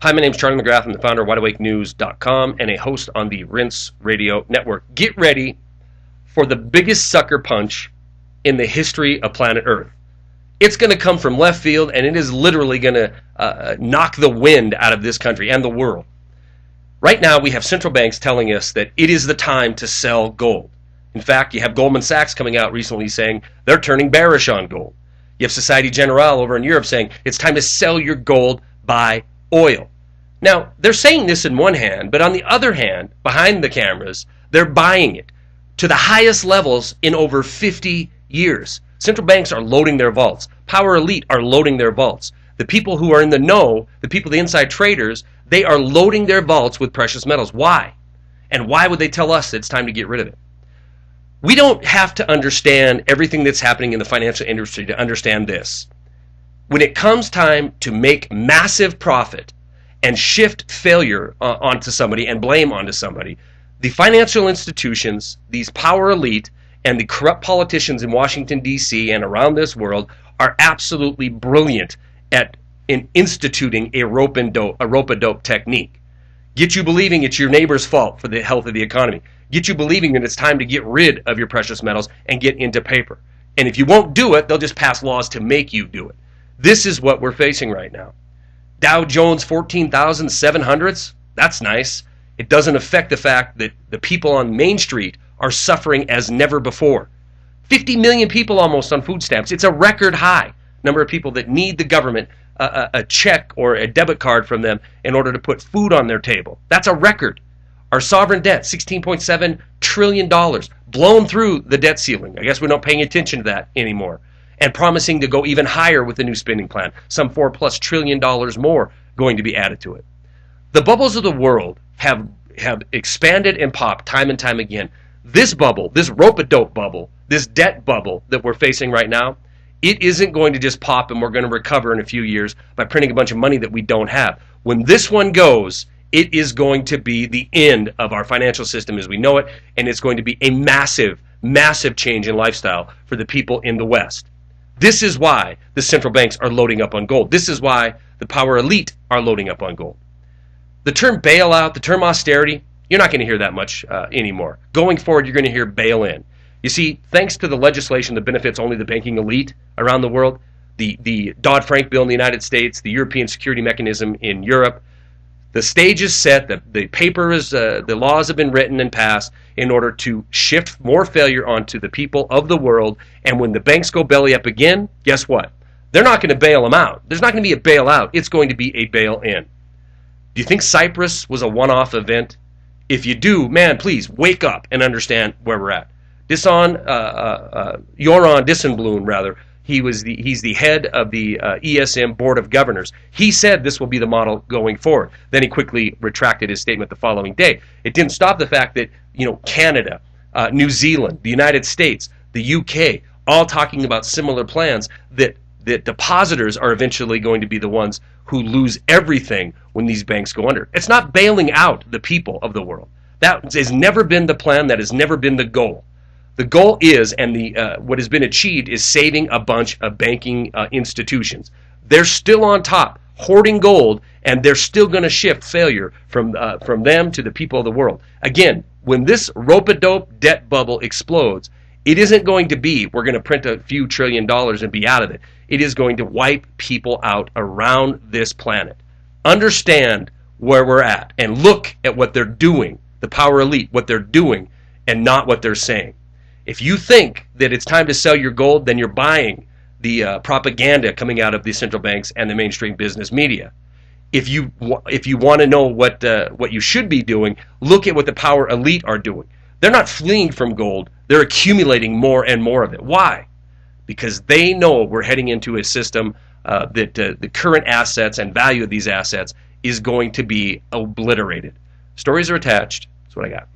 Hi, my name is Charlie McGrath. I'm the founder of WideAwakeNews.com and a host on the Rinse Radio Network. Get ready for the biggest sucker punch in the history of planet Earth. It's going to come from left field, and it is literally going to knock the wind out of this country and the world. Right now, we have central banks telling us that it is the time to sell gold. In fact, you have Goldman Sachs coming out recently saying they're turning bearish on gold. You have Societe Generale over in Europe saying it's time to sell your gold, buy oil. Now, they're saying this in one hand, but on the other hand, behind the cameras, they're buying it to the highest levels in over 50 years. Central banks are loading their vaults. Power elite are loading their vaults. The people who are in the know, the inside traders, they are loading their vaults with precious metals. Why? And why would they tell us that it's time to get rid of it? We don't have to understand everything that's happening in the financial industry to understand this. When it comes time to make massive profit and shift failure onto somebody and blame onto somebody, the financial institutions, these power elite, and the corrupt politicians in Washington, D.C. and around this world are absolutely brilliant at instituting a rope-a-dope technique. Get you believing it's your neighbor's fault for the health of the economy. Get you believing that it's time to get rid of your precious metals and get into paper. And if you won't do it, they'll just pass laws to make you do it. This is what we're facing right now. Dow Jones 14,700s? That's nice. It doesn't affect the fact that the people on Main Street are suffering as never before. 50 million people almost on food stamps. It's a record high number of people that need the government a check or a debit card from them in order to put food on their table. That's a record. Our sovereign debt, $16.7 trillion, blown through the debt ceiling. I guess we're not paying attention to that anymore. And promising to go even higher with the new spending plan. Some $4+ trillion more going to be added to it. The bubbles of the world have expanded and popped time and time again. This bubble, this rope-a-dope bubble, this debt bubble that we're facing right now, it isn't going to just pop and we're going to recover in a few years by printing a bunch of money that we don't have. When this one goes, it is going to be the end of our financial system as we know it, and it's going to be a massive, massive change in lifestyle for the people in the West. This is why the central banks are loading up on gold. This is why the power elite are loading up on gold. The term bailout, the term austerity, you're not going to hear that much anymore. Going forward, you're going to hear bail-in. You see, thanks to the legislation that benefits only the banking elite around the world, the Dodd-Frank bill in the United States, the European Security Mechanism in Europe, the stage is set, the laws have been written and passed in order to shift more failure onto the people of the world, and when the banks go belly up again, guess what? They're not going to bail them out. There's not going to be a bailout. It's going to be a bail-in. Do you think Cyprus was a one-off event? If you do, man, please wake up and understand where we're at. Joran Dissenbloom, rather, he's the head of the ESM Board of Governors. He said this will be the model going forward. Then he quickly retracted his statement the following day. It didn't stop the fact that Canada, New Zealand, the United States, the UK, all talking about similar plans that depositors are eventually going to be the ones who lose everything when these banks go under. It's not bailing out the people of the world. That has never been the plan. That has never been the goal. The goal is, and what has been achieved, is saving a bunch of banking institutions. They're still on top, hoarding gold, and they're still going to shift failure from them to the people of the world. Again, when this rope-a-dope debt bubble explodes, it isn't going to be, we're going to print a few $1 trillion and be out of it. It is going to wipe people out around this planet. Understand where we're at and look at what they're doing, the power elite, what they're doing, and not what they're saying. If you think that it's time to sell your gold, then you're buying the propaganda coming out of the central banks and the mainstream business media. If you want to know what you should be doing, look at what the power elite are doing. They're not fleeing from gold. They're accumulating more and more of it. Why? Because they know we're heading into a system that the current assets and value of these assets is going to be obliterated. Stories are attached. That's what I got.